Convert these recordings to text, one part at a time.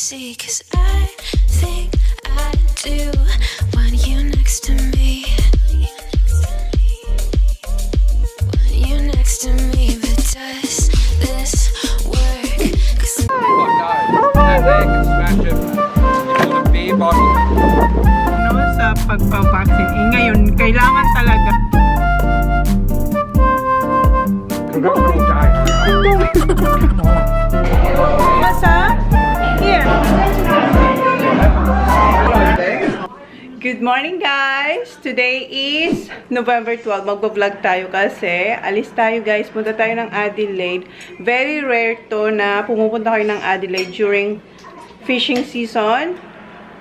see, 'cause I think I do want you next to me. Want you next to me, but does this work? 'Cause Ano sa pagpapaksin? Ngayon, kailangan talaga. Masa? Here. Good morning guys! Today is November 12. Magbablog tayo kasi alis tayo guys. Punta tayo ng Adelaide. Very rare to na pumupunta kayo ng Adelaide during fishing season.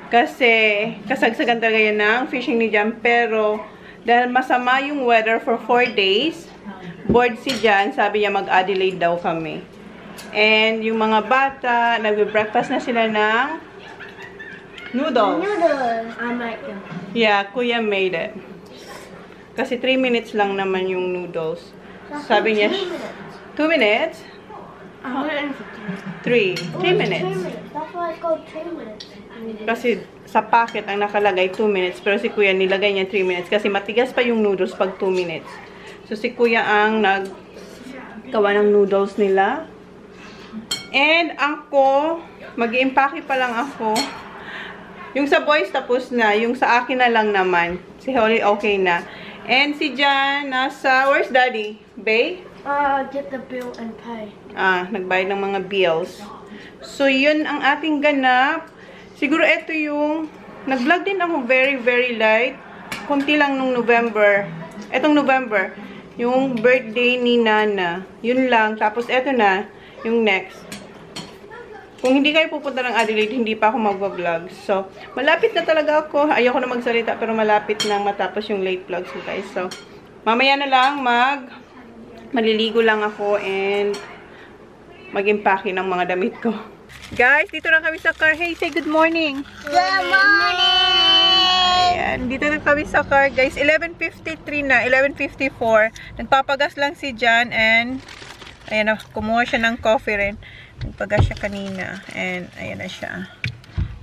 Kasi kasagsagan talaga yan ng fishing ni Jan. Pero dahil masama yung weather for 4 days, bored si Jan. Sabi niya mag-Adelaide daw kami. And yung mga bata, nagbe-breakfast na sila ng noodles. Noodles. I like them. Yeah, Kuya made it. Kasi 3 minutes lang naman yung noodles. Sabi niya, 2 minutes? I want it for 3 minutes. 2 minutes. That's why it's called 2 minutes. Kasi sa packet ang nakalagay 2 minutes. Pero si Kuya nilagay niya 3 minutes. Kasi matigas pa yung noodles pag 2 minutes. So si Kuya ang naggawa ng noodles nila. And ako, mag-i-impake pa lang ako. Yung sa boys tapos na. Yung sa akin na lang naman. Si Holly okay na. And si Jan nasa, where's Daddy? Bay? Get the bill and pay. Nagbayad ng mga bills. So, yun ang ating ganap. Siguro ito yung, nag-vlog din ako very light. Kunti lang nung November. Etong November. Yung birthday ni Nana. Yun lang. Tapos eto na, yung next. Kung hindi kayo pupunta ng Adelaide, hindi pa ako mag-vlog. So, malapit na talaga ako. Ayoko na magsalita, pero malapit na matapos yung late vlogs ko, guys. So, mamaya na lang maliligo lang ako and mag-impake ng mga damit ko. Guys, dito na kami sa car. Hey, say good morning. Good morning! Ayan, dito na kami sa car, guys. 11:53 na, 11:54. Nagpapagas lang si Jan and ayan na, kumuha siya ng coffee rin. Nagpagas siya kanina. And ayan na siya.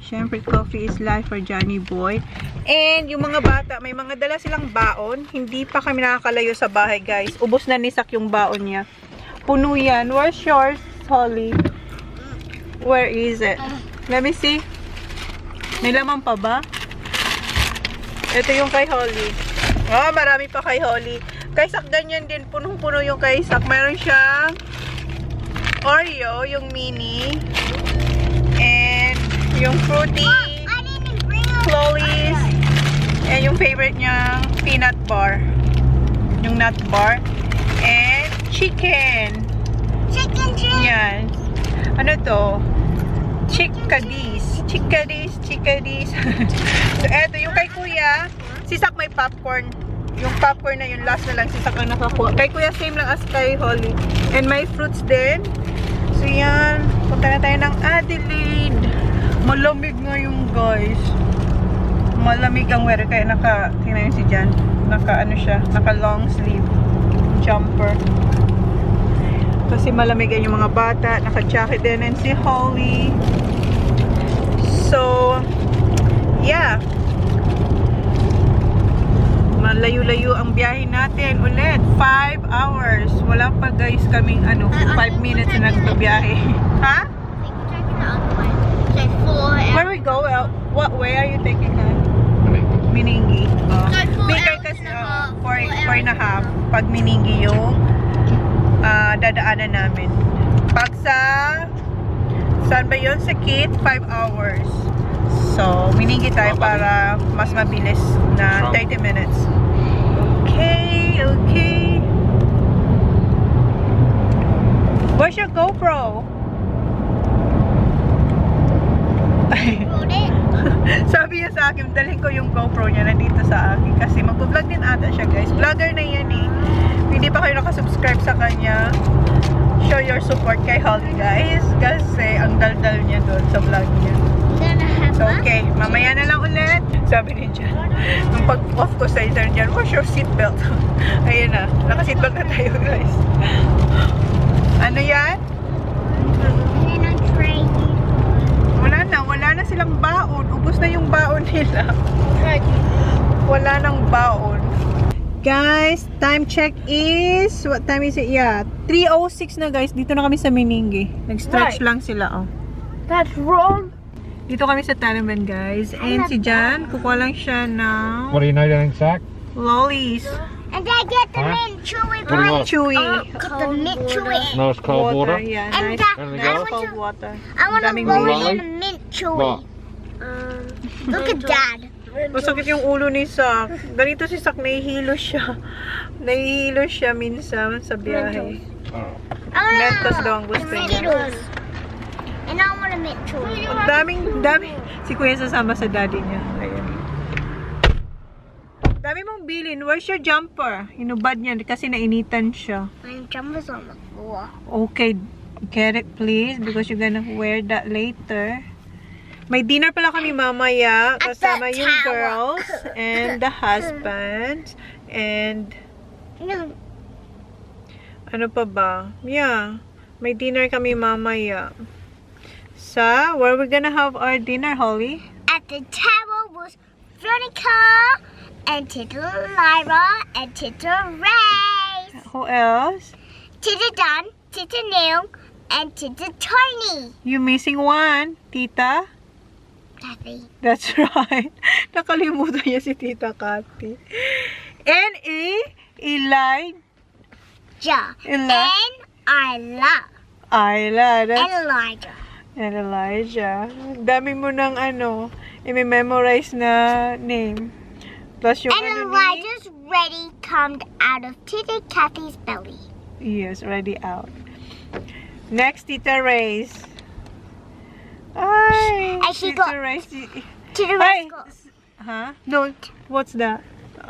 Siyempre, coffee is life for Johnny Boy. And yung mga bata, may mga dala silang baon. Hindi pa kami nakakalayo sa bahay, guys. Ubos na ni Sak yung baon niya. Puno yan. Where's yours, Holly? Where is it? Let me see. May laman pa ba? Ito yung kay Holly. Marami pa kay Holly. Kay Sak ganyan din. Punong-puno yung kay Sak. Meron siyang Oreo, yung mini. And yung fruity. Chloe's. And yung favorite niya, peanut bar. Yung nut bar. And chicken. Chicken chip. Yan. Ano to? Chickadis. Chickadis. So, eto, yung kay Kuya, si Sak may popcorn. Yung popcorn na yun, last na lang si Sak ang nakakuha. Kay Kuya, same lang as kay Holly. And may fruits din. So, yan. Punta na tayo ng Adelaide. Malamig ngayon, guys. Malamig ang weather. Kaya tingnan yun si Jan. Naka long sleeve jumper. Kasi malamig yung mga bata. Naka-jacket din. And si Holly. So, yeah. Malayo-layo ang biyahe natin ulit. 5 hours. Wala pa guys kaming 5 minutes na nagbabiyahe. Ha? Where we go? What way are you taking her? Meningi. Bigay kasi 4.5 pag Meningi yung dadaanan namin. Pag saan ba yun? Sa Kit, 5 hours. So, Meningi tayo para mas mabilis na 30 minutes. Okay. Where's your GoPro? Sabi niya sa akin, dalhin ko yung GoPro niya nandito sa akin. Kasi mag-vlog din ata siya, guys. Vlogger na yan eh. Hindi pa kayo nakasubscribe sa kanya. Show your support kay Holly, guys. Kasi ang daldal niya doon sa vlog niya. So, okay. Mamaya na lang ulit. Sabi ni Jan. Nung pag-off ko sa internet dyan, where's your seatbelt? Ayun na. Naka-seatbelt na tayo, guys. Ano yan? Wala na. magbaon. Guys, time check is, what time is it? Yeah, 3:06 na guys. Dito na kami sa Meningi. Nag-stretch lang sila, oh. That's wrong. Dito kami sa Tanaman, guys. And si Jan, kukuha lang siya ng What do you know down in sack? lollies. And I get the Huh? mint chewy What do you want? Chewy. Get the mint chewy. Nice cold water. Yeah, And nice, that- There we nice go. cold water. I want a Daming lolly lolly. and a mint chewy. What? Look at Dad. Masakit yung ulo ni Sak. Ganito si Sak, nahihilo siya. Nahihilo siya minsan sa biyahe. I want Mentos daw ang gusto niya. Mentos. And I want a mint chewy. Ang dami. Si Kuya sasama sa daddy niya. Ayan. Dami mong bilin. Where's your jumper? Inubad niya kasi nainitan siya. My jumper's on the floor. Okay, get it please because you're gonna wear that later. May dinner pala kami mamaya kasama the yung tower. girls and the husbands and No, ano pa ba? Yeah, may dinner kami mamaya. Sa, where we gonna have our dinner, Holly? at the tower was Veronica and Tita Lyra and Tita Ray. Who else? Tita Dan, Tita Neil, and Tita Tony. You missing one, Tita? Kathy. That's right. Nakalimutan niya si Tita Cathy. And Elijah. And Isla. Ayla. And Elijah. And Elijah. Dami mo ng i-memorize na name. Plus yung And ni... Elijah's ready come out of Tita Kathy's belly. Yes, already out. Next, Tita Ray's. Ay, And she Tita got- Ray's. Tita Ay! Ray's got. Huh? No, what's that?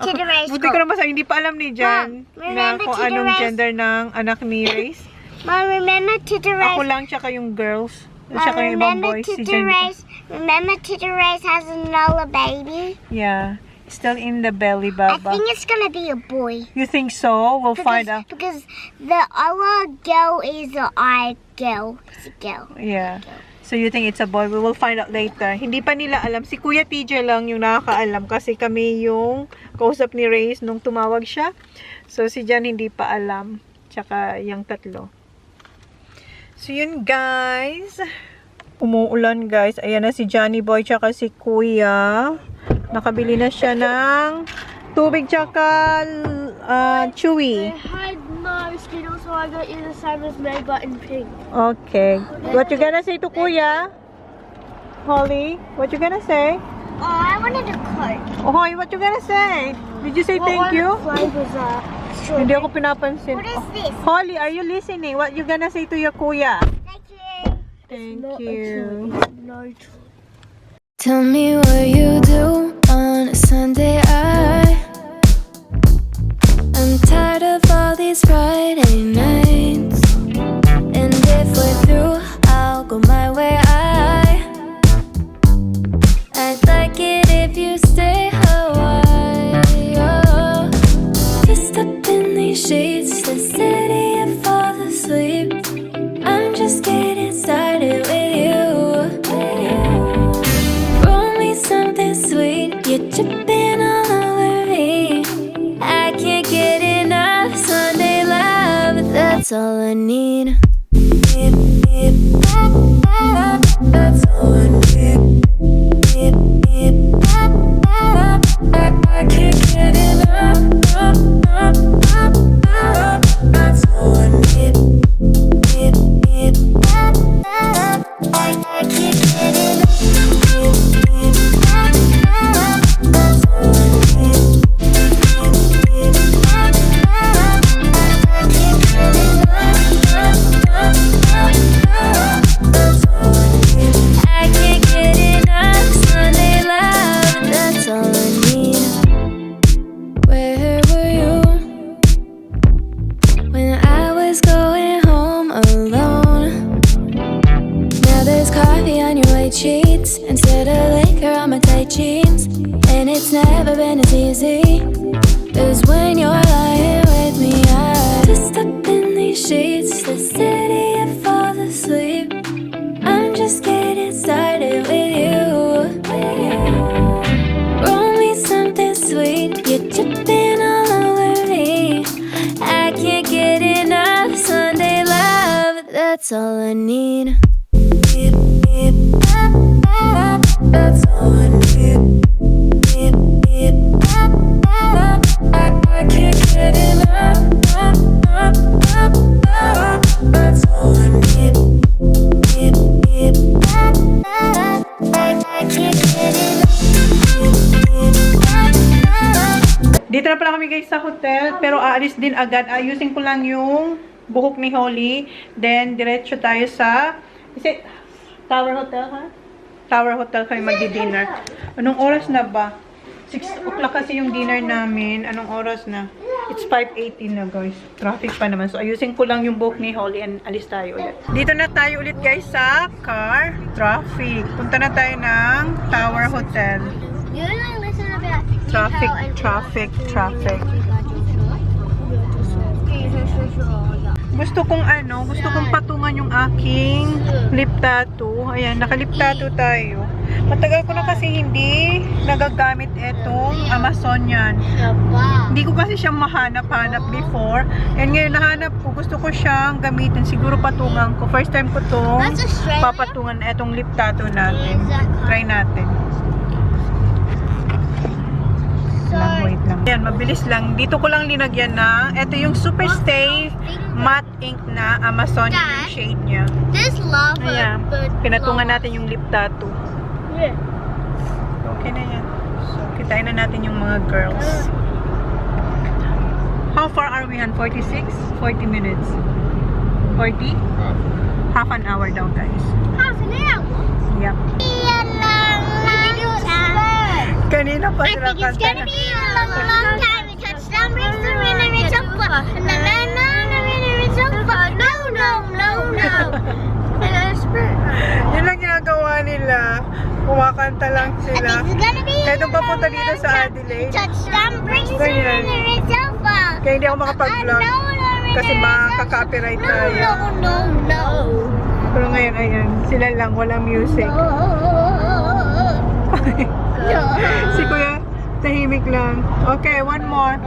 Tita Ray's Buti ko got. naman sa hindi pa alam ni Jan Ma, na remember kung Tita anong Ray's- gender ng anak ni Ray's. Mom, remember Tita Ako Ray's? lang tsaka yung girls. Mom, Tsaka yung ibang remember boys. Si Tita Jan. Ray's? Remember Tita Ray's has another baby? Yeah. Still in the belly, I Baba. think it's gonna be a boy. You think so? We'll find out. Because the other girl is the eye girl. It's a girl. Yeah. So you think it's a boy? We will find out later. Hindi pa nila alam. Si Kuya TJ lang yung nakakaalam kasi kami yung kausap ni Reyes nung tumawag siya. So si Jan hindi pa alam. Tsaka yung tatlo. So yun guys. Umuulan guys. Ayan na si Johnny Boy tsaka si Kuya. Nakabili na siya ng tubig tsaka chewy. had my mosquito, so I got you the same as me, but in pink. Okay. What you gonna say to Kuya? Holly, what you gonna say? Oh, I wanted a Coke. Oh, Hoy, what you gonna say? Did you say thank you? flavors are? Hindi ako pinapansin. What is this? Holly, are you listening? What you gonna say to your Kuya? Thank you. Thank you. No. Tell me what you do on a Sunday. I'm tired of all these Friday nights. And if we're through, I'll go my way. I'd like it if you stay a while. Oh, just up in these sheets, the city and fall asleep. I'm just getting started with you. Roll me something sweet, you're tripping all over me. I can't get enough Sunday love, that's all I need. That's all I need. I can't get enough. That's all I need. I can't get enough. That's all I need. I can't get enough. I can't get enough Sunday love. That's all I need. Where were you when I was going home alone? Now there's coffee on your white sheets instead of liquor on my tight jeans. And it's never been as easy as when you're lying with me. I just up in these sheets, the city and fall asleep. I'm just getting started with you. Roll me something sweet, you're mean. That's all I need. I can't get enough. That's all I need. I can't get enough. Dito na pala kami guys sa hotel, pero aalis din agad. Ayusin ko lang yung buhok ni Holly. Then, diretso tayo sa... Is it Tower Hotel, ha? Tower Hotel kami magdi-dinner. Anong oras na ba? 6 o'clock kasi yung dinner namin. Anong oras na? It's 5:18 na guys. Traffic pa naman. So, ayusin ko lang yung buhok ni Holly and alis tayo ulit. Dito na tayo ulit guys sa car. Traffic. Punta na tayo ng Tower Hotel. You like listen about Traffic, traffic, traffic. Gusto kong patungan yung aking lip tattoo. Ayan, naka-lip tattoo tayo. Matagal ko na kasi hindi nagagamit etong Amazonian. Hindi ko kasi siyang mahanap-hanap before. And ngayon nahanap ko, gusto ko siyang gamitin. Siguro patungan ko. First time ko to That's Australia? papatungan etong lip tattoo natin. Try natin. Wait lang. Ayan, mabilis lang. Dito ko lang linagyan na. Ito yung Super Stay Matte Ink na Amazonian yung shade niya. This lava. Ayan. Pinatungan natin yung lip tattoo. Yeah. Okay na yan. So, kitain na natin yung mga girls. How far are we on? 46? 40 minutes. 40? Half an hour daw, guys. Half an hour. Yep. Kanina pa I sila think it's gonna kanta. be a long, long time. We touch down, brings the winner, it's so far. Na na na, the winner, it's so far. No, no, no, no. And I spurt. Yun lang ginagawa nila. Kumakanta lang I sila. think it's gonna be Kaya a nung papunta dito long sa time. Adelaide, Touchdown, brings the Ganyan. winner, it's so far. kaya hindi ako makapag-vlog. Kasi makaka-copyright No, tayo. no, no, no. Pero ngayon, ayan, sila lang, walang music. Si Kuya, tahimik lang. Okay, one more.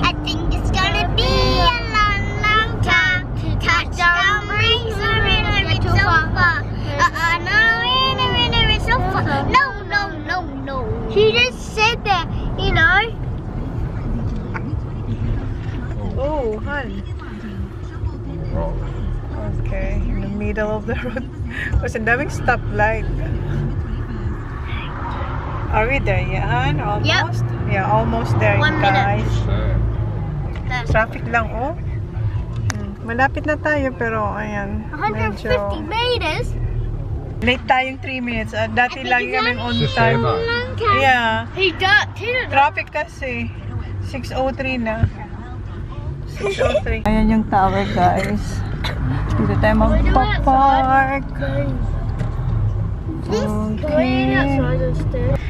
I think it's gonna be a long, long time. Touchdown brings the winner, it's so far. No, winner, it's so far. No, no, no, no. She just said that, you know. Oh, hun. Okay, in the middle of the road. Kasi daming stoplight. Are we there? Yeah, hun? Almost? Yeah, almost there, 1 minute. guys. Traffic lang, oh. Malapit na tayo, pero ayan. 150 Medyo meters. late tayong 3 minutes. Dati lagi kami on Just time. say Yeah. He got Traffic kasi. 6:03 na. 6:03. Ayan yung tower, guys. Dito tayo magpa-park. Okay.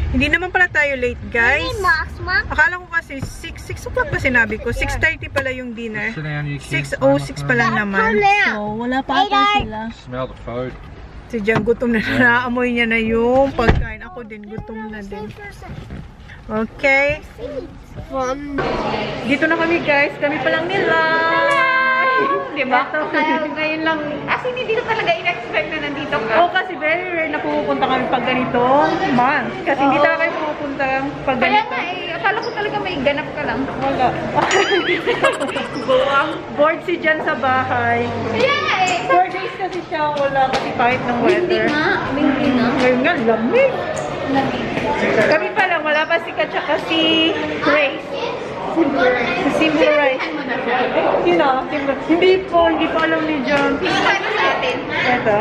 Hindi naman pala tayo late, guys. Akala ko kasi 6 o'clock pa sinabi ko. 6:30 pala yung dinner. Sit down, you kids. 6:06 pa lang naman. So, wala pa ata sila. Smell the food. Si Jan, gutom na. Naamoy niya na yung pagkain. Ako din, gutom na din. Okay. Dito na kami, guys. Kami pa lang nila. Diba? Ngayon lang, as in, hindi ko talaga in-expect na nandito ka. Oo, kasi very rare na pupunta kami pag ganito month. Kasi hindi talaga kayo pupunta pag Kaya ganito. nga eh, akala ko talaga may ganap ka lang. Wala. Bored si Jan sa bahay. Kaya nga eh, 4 days kasi siya wala kasi kahit ng hindi weather. nga, hindi nga. Ngayon nga, lamig. Kami pa lang, wala pa si Kat tsaka si Grace. Si Simple Rice. Sino? Hindi po alam ni John. Paano sa atin? Ito.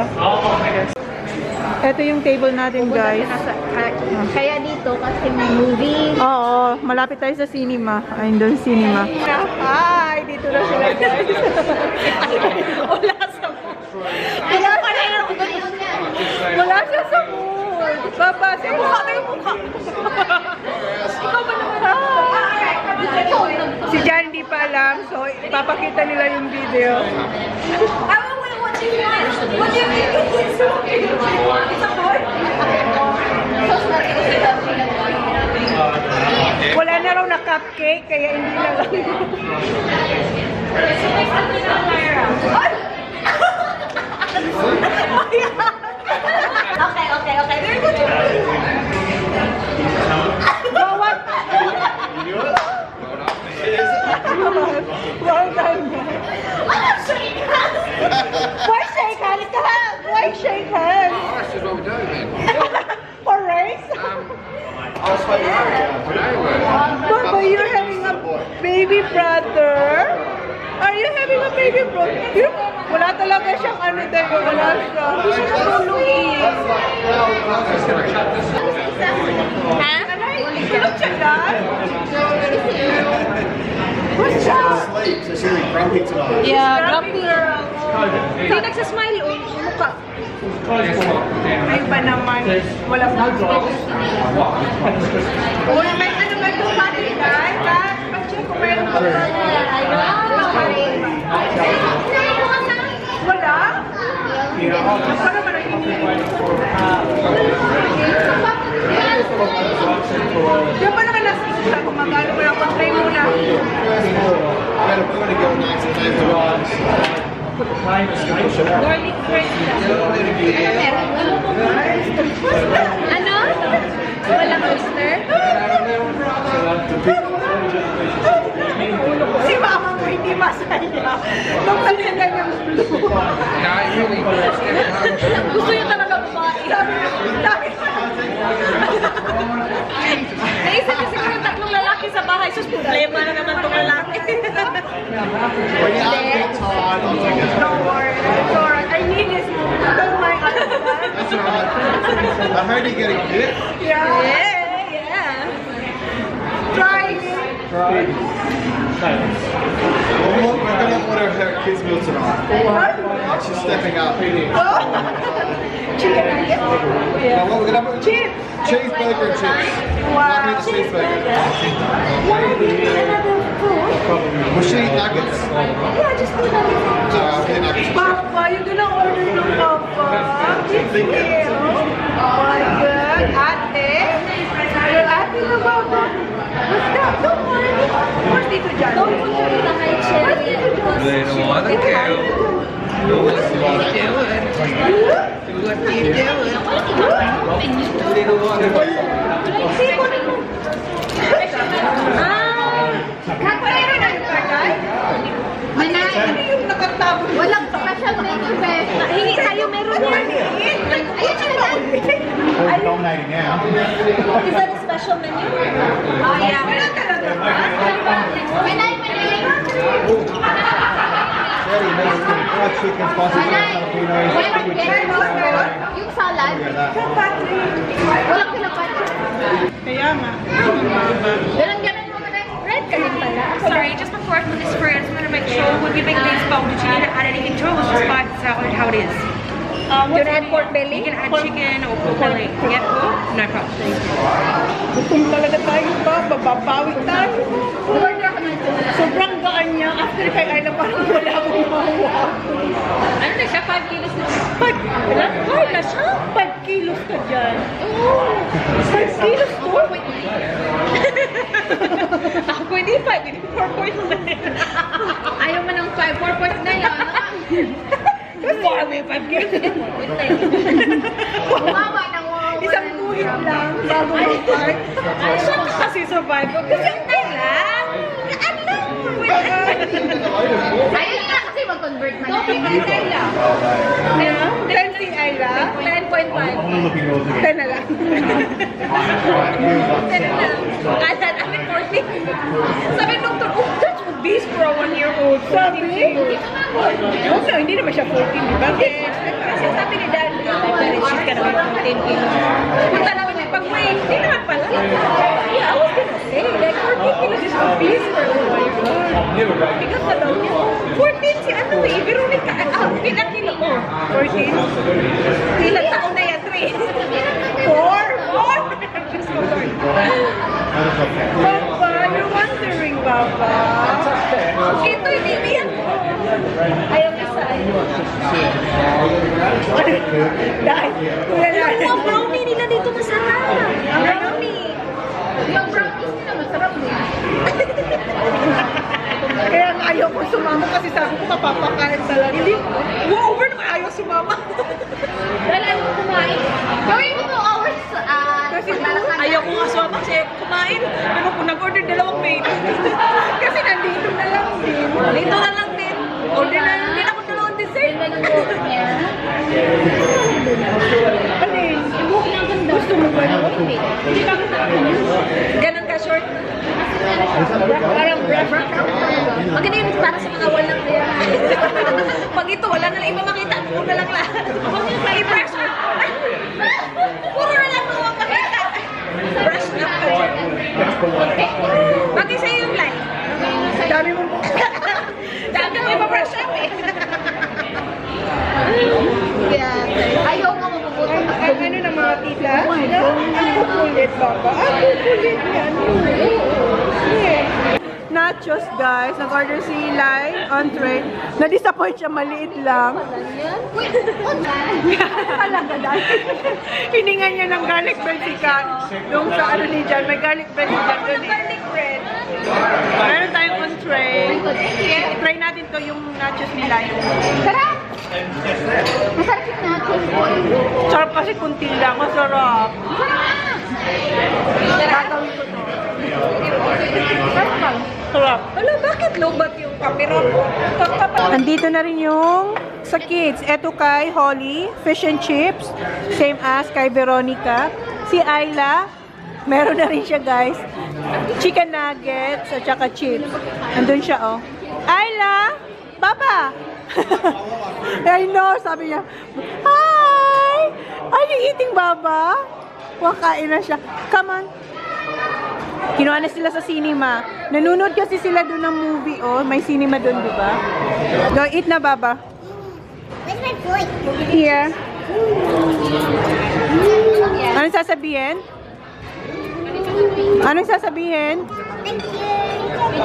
Ito yung table natin, guys. Kaya dito kasi may movie. Oo, malapit tayo sa cinema. Ayun doon, cinema. Hi! Dito na sila, guys. Wala sa mood. Wala siya sa mood. Baba, siya mukha na yung mukha. Ikaw ba naman? Si Jan hindi pa alam, so ipapakita nila yung video. Wala na raw na cupcake, kaya hindi na lang. shake hands. Oh, that's just what we're doing then. For race? I was hoping today were. Baba, you're having a baby brother? Are you having a baby brother? Wala talaga siyang ano dahil wala siya. Hindi siya natulog eh. Ha? Tulog siya dyan? What's up? So she's really grumpy tonight. Yeah, grumpy girl. Hindi nagsasmile, oh. Mukha. Ay ba naman? Walang nag-draw. Uy, may ano ba itong battery guy? Pag-check kung meron ba ito? Wala? Baka naman ang Diyan pa naman nasa isa kung magano mo na. Pag-try muna. I'm going to go next and then the rise. Garlic bread lang. Ano? Walang oyster? Si mama mo hindi masaya. Nung nalihan yung blue. No, it really Gusto niya talaga babae. Naisip ko siguro tatlong lalaki sa bahay. Sus, problema na naman itong lalaki. When you have a good time, I'll take it. Don't worry. It's alright. I need this. Don't mind. That's alright. I heard you get a gift. Yeah. Yeah. Try it. We're going to order her kids' meal tonight. And she's stepping up. Chicken nuggets? Now, what we're going to have? Chips. Cheeseburger and chips. Wow. Like the cheeseburger. Will she eat nuggets? Yeah, just do that. I'll get nuggets. Papa, you're gonna order no Papa. It's you. Oh my God. Ate. Your ate na Papa. What's that? Don't worry. Where's Tito John? Don't worry na kay Cherry. They don't want to kill. What are you doing? What are you doing? They don't want to kill. Kakapalero na yung tagay? Manay. Ano yung nakatabo? Walang special menu, be. Hingi tayo, meron yan. Ayun siya na. We're dominating now. Is that a special menu? Oh, yeah. Wala talaga ba? Manay. Cherry, meals, fried chicken, spicy jalapenos, Walang chicken carrots, cheese, salad. yung salad. Look at that. Walang kinapatid. Kaya nga. Ganun mo na red ka din pala. Sorry, just before I put this for I just want to make sure when we make these bowl, did you need to add anything to it? Was just like is that how it is? You can add pork belly. You can add chicken or pork belly. Yep, cool. No problem. Gutom talaga tayo pa. Bababawi tayo. Sobrang gaan niya. After kay Ayla, parang wala akong mahuwa. Ano na siya? 5 kilos na. 5 na siya? 5 kilos ka dyan. 5 kilos to? Ako hindi 5, hindi 4.9. Ayaw mo ng 5. 4.9 lang. Kasi may 5 kilos. Bumaba ng Isang guhit lang bago mag-park. Siya kasi survive ko. Kasi antay lang. Ayaw nga kasi mag-convert man. Okay, kay Ayla. Yeah? 10 si Ayla? 10.5. Only looking yours 10 again. na lang. 10 na lang. Kahit saan, amin 40. Sabi ng doktor, oh, that's obese for a 1-year-old. Sabi? Okay, hindi naman siya 14, di ba? Kasi sabi ni Dad, she's gonna be 14 kilos. Punta namin may pag-weigh. Hindi naman pala. Yeah, I was gonna say, like 14 kilos is obese for a 1-year-old. Bigat na daw niya. 14 si ano eh, Veronica. Bilang kilo mo. 14? Ilang taon na yan, 3. 4? Papa, you're wondering, Papa. Ito, ibibiyak ko. Ayaw isa. Dahil, wala na. Yung mga brownie nila dito masarap. Ang brownie. Yung brownies nila masarap din. Kaya nga ayaw ko sumama kasi sabi ko mapapakain talaga. Hindi, over naman ayaw sumama. Dahil ayaw ko kumain. Gawin mo 2 hours. Kasi Ayaw ko nga sumama kasi kumain. Pero kung nag-order 2 plate. kasi nandito na lang din. Dito na lang din. Order na lang din ako 2 dessert. Ganda ng buhok niya. May iba makita, puro na lang lahat. May pressure. Puro na lang mga makita. Brush up ka dyan. Bakit sa'yo yung light? Dami mo. Dami mo ipa-brush up eh. Ayaw mo mabubuti. Ang ano ng mga tita? Ang kukulit, Papa. Ang kukulit yan. Yeah. Nachos, guys. Nag-order si Lai on tray. Na-disappoint siya, maliit lang. Talaga dahil. Hiningan niya ng garlic bread si Kat. Yung sa ano ni Jan, may garlic bread si Jan. Garlic bread. Meron tayong on tray. Try natin to yung nachos ni Lai. Sarap! Masarap yung nachos ko. Sarap kasi kunti lang. Masarap. Gagawin ko to. Sarap. Wala, bakit lobat yung camera mo? Andito na rin yung sa kids. Eto kay Holly, fish and chips. Same as kay Veronica. Si Ayla, meron na rin siya, guys. Chicken nuggets at saka chips. Andun siya, oh. Ayla! Papa! I know, sabi niya. Hi! Are you eating, Baba? Wakain na siya. Come on. Kinuha na sila sa cinema. Nanonood kasi sila doon ng movie, oh. May cinema doon, di ba? Go, eat na, Baba. Where's my plate? Here. Anong sasabihin? Anong sasabihin? Thank you.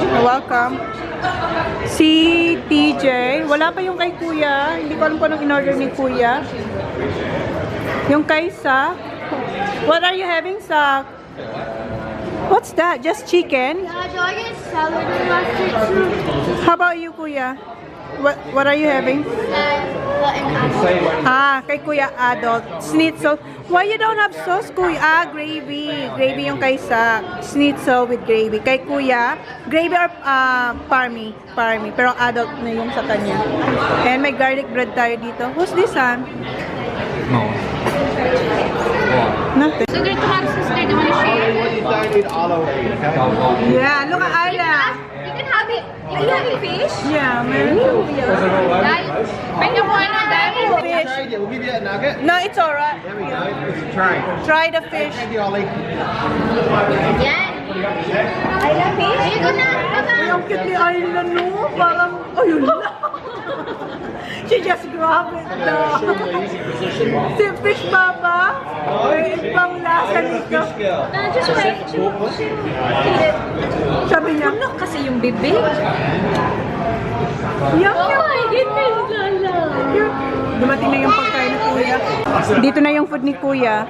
You're welcome. Si TJ, wala pa yung kay Kuya. Hindi ko alam kung anong in-order ni Kuya. Yung kay Sak. What are you having, Sak? What's that? Just chicken? Do I get salad and mustard too? How about you, Kuya? What are you having? Ah, kay Kuya adult. Schnitzel. Why you don't have sauce, Kuya? Ah, gravy. Gravy yung kay Sak. Schnitzel with gravy. Kay Kuya, gravy or parmy. Parmy. Pero adult na yung sa kanya. And may garlic bread tayo dito. Who's this, Sam? No. Nothing. So, their tomato sister, do you want to share? Don't eat all over it, okay? Yeah, look at Ayla. You can have it. Are you having fish? Yeah, meron siyang Kuya. Dad, bring your one and Dad. Fish. Yeah, we'll give you that nugget. No, it's alright. There we go. Try. Try the fish. Thank you, Ollie. Yan. Ayla fish? Ayun ko na. Ay, ang cute ni Ayla, no? Parang, ayun na. She just grabbed it na. Si Fish Baba. May ibang lasa nito. Just wait. Sabi niya, Ano kasi yung bibig? yum, Oh yum. my goodness, Lala. Dumating na yung pagkain ni Kuya. Dito na yung food ni Kuya.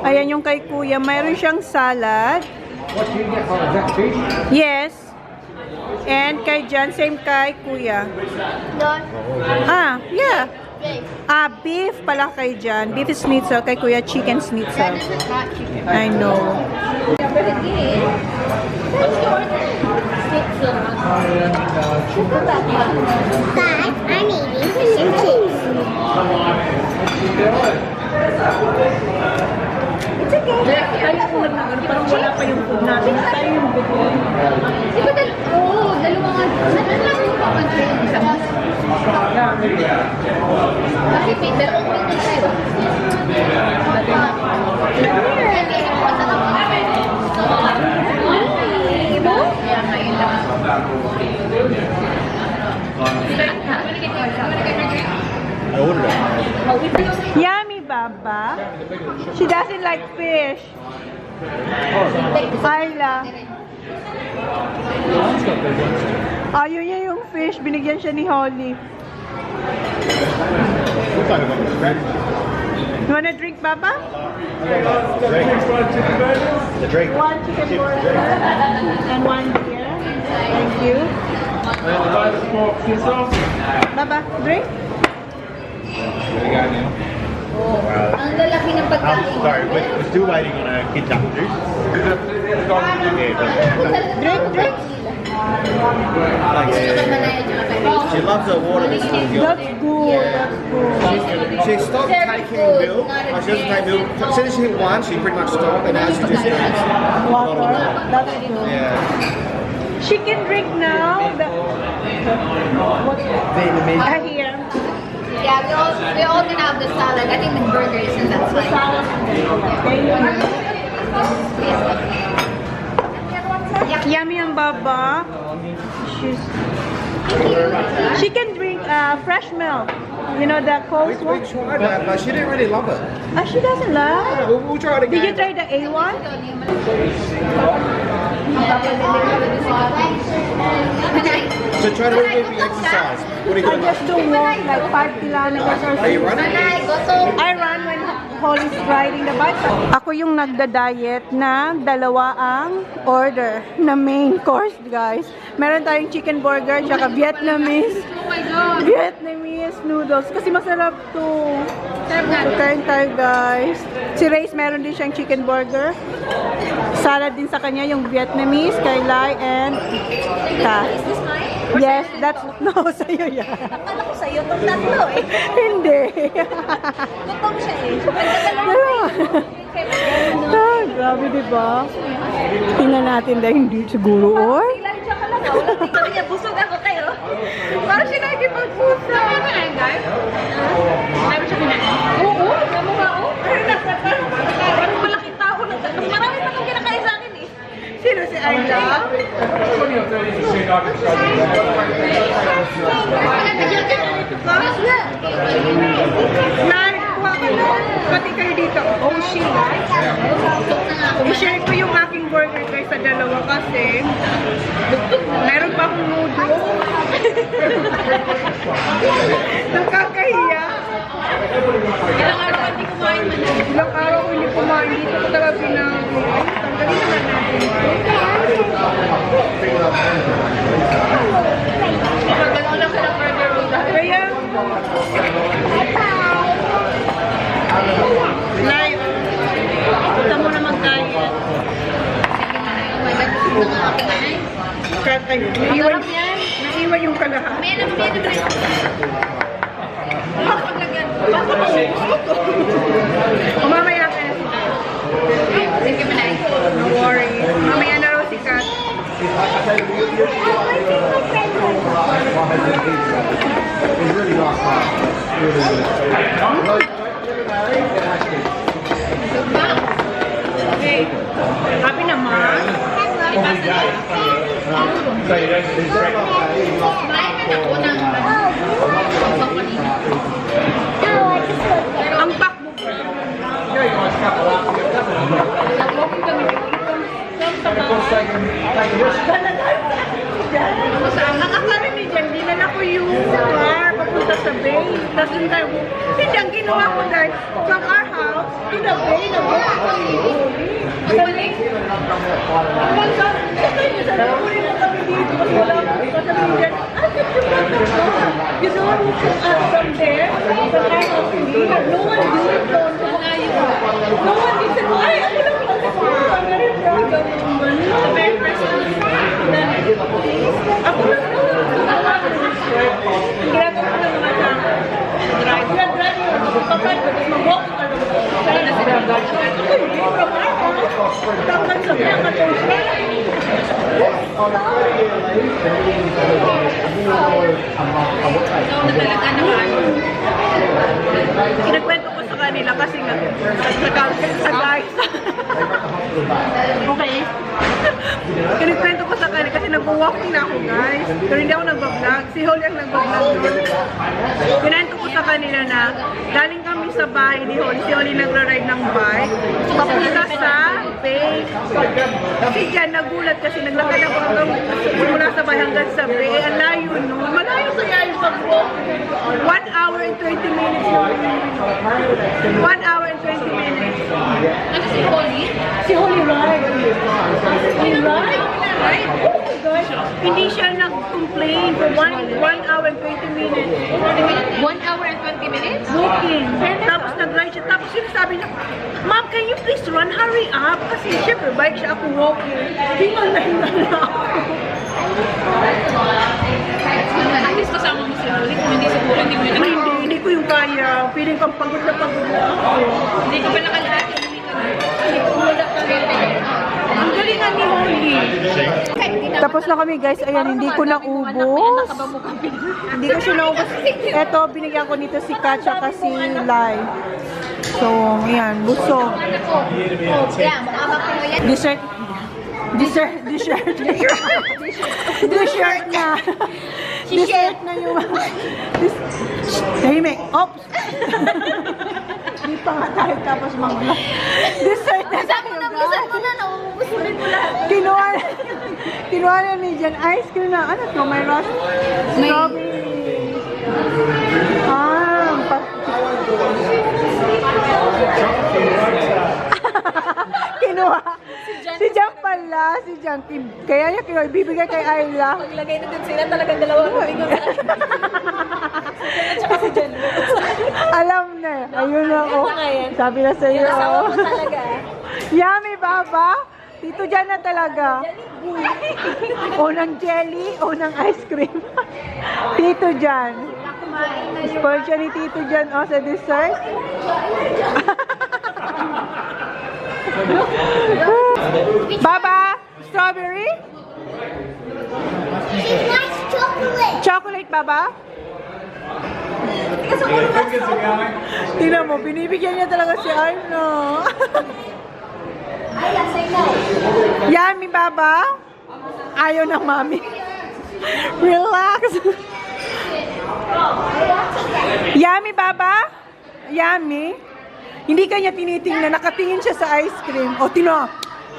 Ayan yung kay Kuya. Mayroon siyang salad. What do you get for that fish? Yes. And kay Jan, same kay Kuya. Don. Ah, yeah. Okay. Ah, beef pala kay Jan. Beef schnitzel. Kay Kuya, chicken schnitzel. This is not chicken. I know. Dad, I'm eating fish and chips. It's okay. Tayo food na. Parang wala pa yung food natin. Tayo yung food. Di ba dalawang saan lang yung papansin sa mas? Kasi pero okay tayo. I ordered it. Yummy, Baba. She doesn't like fish. Ayla. Ayaw niya yung fish. Binigyan siya ni Holly. You wanna drink, Baba? The drink. One chicken burger and one beer. Thank you. Baba, drink? Ang lalaki ng pagkain. Sorry, we're still waiting on a kidnap juice. Drink, drink. She loves her water this time. That's good, that's good. She stopped taking milk. She doesn't take milk. As soon as she hit one, she pretty much stopped, and now she just drinks Water, that's good. Yeah. She can drink now. Here. Yeah, we all can have the salad. I think the burger is in that side. Yummy ang baba. She can drink fresh milk. You know the cold We one? tried that, but she didn't really love it. She doesn't love. Yeah, we'll try it Did you again. try the A1? So try to maybe exercise. What are you I gonna just do walk like 5 kilometers or Are you so. running? I run when Holly's riding the bike. Ako yung nagda-diet na dalawa ang order na main course, guys. Meron tayong chicken burger tsaka Vietnamese. Vietnamese noodles. Kasi masarap to. So, kain tayo, guys. Si Rayce meron din siyang chicken burger. Salad din sa kanya yung Vietnamese, kay Lai and Kat. Yes, that's no sa'yo yan. Akala ko sa'yo itong tatlo eh. Hindi. Gutom siya eh. Ah, grabe, diba? Tingnan natin dahil hindi siguro, oy. Ilan siya ka lang. Wala tingnan niya. Busog ako kayo. Parang siya nakikipagpusa. Ano yan, guys? Marami siya kinain. Oo, namu nga oh. Parang malaki tao na. Mas marami pa kang kinakain sa akin eh. Sino si Ayla? Nay, kuha ka na. Pati kayo dito. Oh, shit. I-share ko yung aking burger guys sa dalawa kasi meron pa akong noodles. Nakakahiya. Ilang araw hindi kumain man. Ilang araw ko hindi kumain dito ko talaga pinag-uwi. Tanggalin naman natin ito. Pagkakalang ka ng burger roll dahil. Kaya, Nay, punta mo naman tayo. Katay, naiwan yung kalahati. May alam niya na rin. Paglagyan. O mamaya ka na si Kat. Sige, Manay. No worries. Mamaya na raw si Kat. It's really not fun. Okay. Happy naman. Ang pakbo. Ang akala ni Jen, dinala ko yung car papunta sa bay. Tapos yung tayo, hindi ang ginawa ko dahil from our house to the bay, nag-walk ako ni Galing. Hanggang sa, sabi ko rin na kami dito kasi wala ko. Sabi ni Jen, you know, from there, from our house to me, no one did it doon. No one did it. Ay, ako lang lang ako. Very proud of naman. Very personal. Ako lang ginagawa ko ng mga tao. Drive yun. Kapag mag-walk ka lang. Kaya na sila. Hindi, from our house. Tanggal sa mga katosya. Kinakwento ko sa kanila kasi nga sa guys. Okay. Kinikwento ko sa kanila kasi nag-walking na ako guys. Pero hindi ako nag-vlog. Si Holly ang nag-vlog. Kinento ko sa kanila na galing kami sa bahay ni Holly. Si Holly nagra-ride ng bike. Papunta sa bay. Kasi dyan nagulat kasi naglakad ako hanggang mula sa bahay hanggang sa bay. Ang layo no. Malayo kaya yung pag-walk. 1 hour and 20 minutes yung 1 hour and 20 minutes. Ano si Holly? Si Holly ride. He ride? Oh my gosh. Hindi siya nag-complain for 1 hour and 20 minutes. 1 hour and 20 minutes? Walking. Tapos nag-ride siya. Tapos sinasabi niya, Ma'am, can you please run? Hurry up. Kasi syempre, bike siya ako walking. Hingal na ako. At least kasama mo si Holly. Kung hindi siguro, hindi mo yun Ay, hindi ko yung kaya. Feeling kang pagod na ako. Hindi ko pa nakalahati. Ang galing nga ni Holly. Tapos Tapos na kami guys, ayan, hindi ko naubos. Hindi ko siya naubos. Eto, binigyan ko nito si Katya kasi Lai. So, ayan, busog. Dessert. Dessert na. Dessert na yung... Tahimik. Oops! Di pa nga tayo tapos mga... Dessert na tayo. Kinuha na ni Jan ice cream na. Ano to? May rush? Strawberry. Kinuha. Si Jan pala. Si Jan. Kaya niya kinuha. Ibibigay kay Ayla. Maglagay na din sila talagang dalawa. At saka si Jen. Alam na. Ayun ako. Sabi na sa iyo. Asawa mo talaga. Yummy, Baba. Dito dyan na talaga. O ng jelly, o ng ice cream. Dito dyan. Spoil siya ni Tito dyan, o sa dessert. Baba, strawberry? She likes chocolate. Chocolate, Baba? Tingnan mo, binibigyan niya talaga si Arno. Yummy, Baba? Ayaw ng mami. Relax. Yummy, Baba? Yummy? Hindi kanya tinitingnan. Nakatingin siya sa ice cream. O, tino.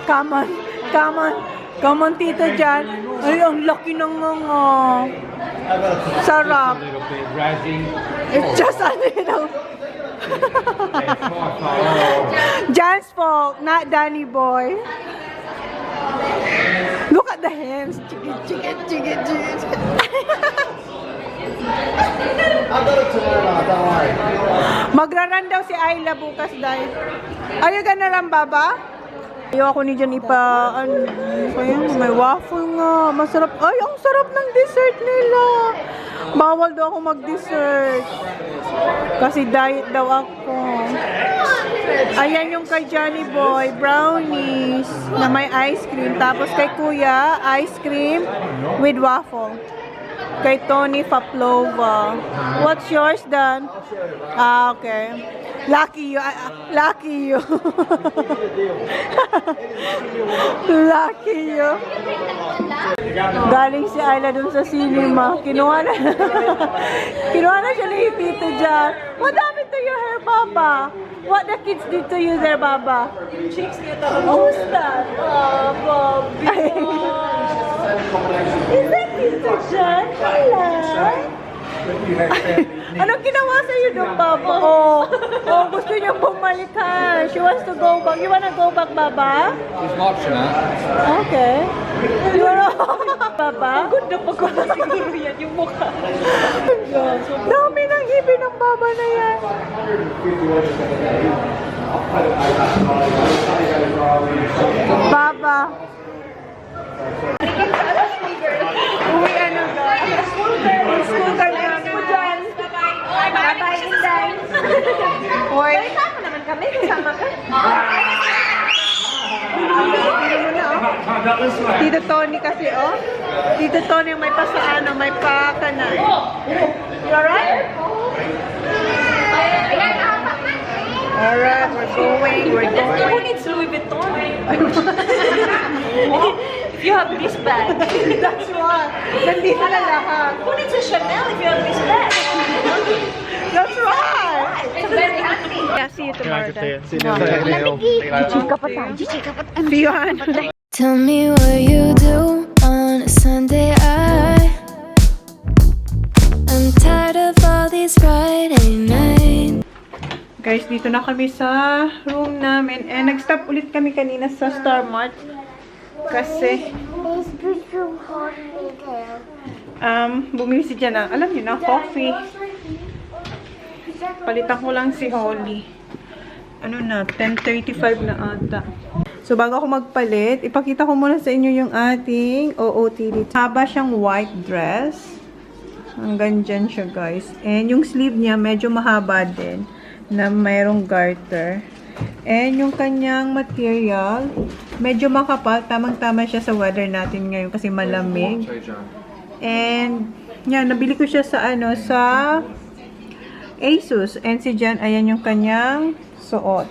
Come on. Come on. Come on, Tito Jan. Ay, ang laki ng mga. Sarap. It's just a little. Jan's fault, not Danny boy. Look at the hands. Chicken. I'll go to tomorrow, don't worry. Magraran daw si Ayla bukas dahil. Ayaw ka na rin, Baba? Ayaw ako ni Jan ipa, may waffle nga. Masarap. Ay, ang sarap ng dessert nila. Bawal daw ako mag-dessert. Kasi diet daw ako. Ayan yung kay Johnny Boy, brownies na may ice cream. Tapos kay Kuya, ice cream with waffle. Kay Tony Paplova. What's yours, Dan? Ah, okay. Lucky you. Lucky you. Lucky you. Galing si Ayla dun sa cinema. Kinuha na siya ni Tito Jan. What happened to your hair, Baba? What the kids did to you there, Baba? Cheeks niya talaga. Who's that? Oh, Bobby. Is that Tito Jan? Hello? Anong ginawa sa'yo doon, Baba? Oh, gusto niya bumalik ha. She wants to go back. You wanna go back, Baba? She's watching it. Okay. You wanna Baba? Good na pagkala siguro yan yung mukha. Dami ng ibig ng Baba na yan. Baba. Uwi ano ga? School card na mo dyan. Bye-bye, Inday. Hoy. Kasama naman kami. Kasama ka. Tito Tony kasi, oh. Tito Tony may pasaano, may pakana. You alright? Alright, we're going. Who needs Louis Vuitton? If you have this bag. That's why. Nandito na lahat. Who needs a Chanel if you have this bag? That's right. I'm very happy. Yeah, see you tomorrow then. See you on. Tell me what you do on a Sunday. I'm tired of all these Friday nights. Guys, dito na kami sa room namin. And nag-stop ulit kami kanina sa Star Mart. Kasi, bumili si Jan ng, alam niyo na, coffee. Palitan ko lang si Holly. Ano na, 10:35 na ata. So, bago ako magpalit, ipakita ko muna sa inyo yung ating OOTD. Haba siyang white dress. Hanggang dyan siya, guys. And yung sleeve niya, medyo mahaba din. Na mayroong garter. And yung kanyang material, medyo makapal. Tamang-tama siya sa weather natin ngayon kasi malamig. And, yan, nabili ko siya sa sa Asus. And si Jan, ayan yung kanyang suot.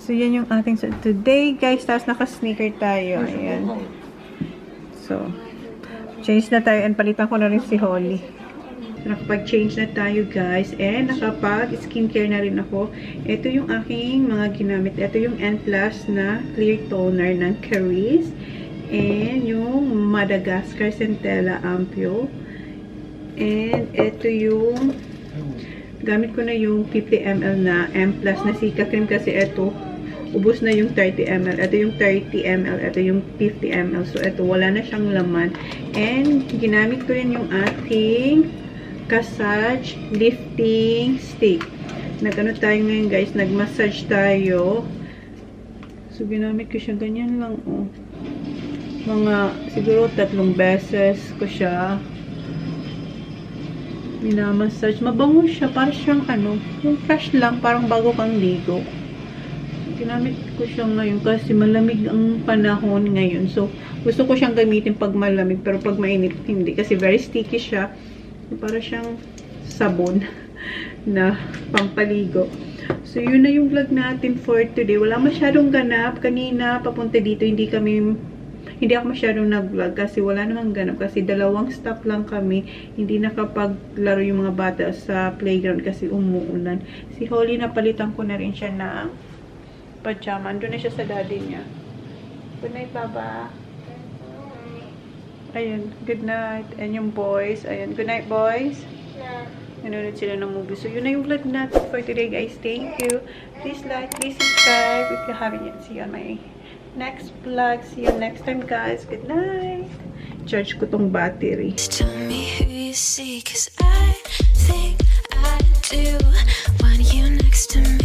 So, yan yung ating suot today, guys. Tapos, naka-sneaker tayo. Ayan. So, change na tayo. And palitan ko na rin si Holly. Nakapag-change na tayo, guys. And nakapag-skincare na rin ako. Ito yung aking mga ginamit. Ito yung N Plus na clear toner ng Caris. And yung Madagascar Centella Ampule. And ito yung gamit ko na yung 50 ml na M Plus na Sika Cream kasi ito ubos na yung 30 ml. Ito yung 30 ml. Ito yung 50 ml. So, ito wala na siyang laman. And ginamit ko rin yung ating Kasaj lifting stick. Nag-ano tayo ngayon, guys, nag-massage tayo. So, ginamit ko siya ganyan lang, oh. Mga, siguro 3 beses ko siya minamassage. Mabango siya, parang siyang yung fresh lang, parang bago kang ligo. Ginamit ko siya ngayon kasi malamig ang panahon ngayon. So, gusto ko siyang gamitin pag malamig, pero pag mainit, hindi. Kasi very sticky siya. Para siyang sabon na pampaligo. So, yun na yung vlog natin for today. Wala masyadong ganap. Kanina, papunta dito, hindi ako masyadong nag-vlog kasi wala namang ganap. Kasi 2 stop lang kami. Hindi nakapaglaro yung mga bata sa playground kasi umuulan. Si Holly, napalitan ko na rin siya ng pajama. Andun na siya sa daddy niya. Good night, Baba. Ayun, good night. And yung boys, ayun, good night, boys. Nanonood sila ng movie. So, yun na yung vlog natin for today, guys. Thank you. Please like, please subscribe if you haven't yet. See you on my next vlog. See you next time, guys. Good night. Charge ko tong battery. Tell me who you see, 'cause I think I do want you next to me.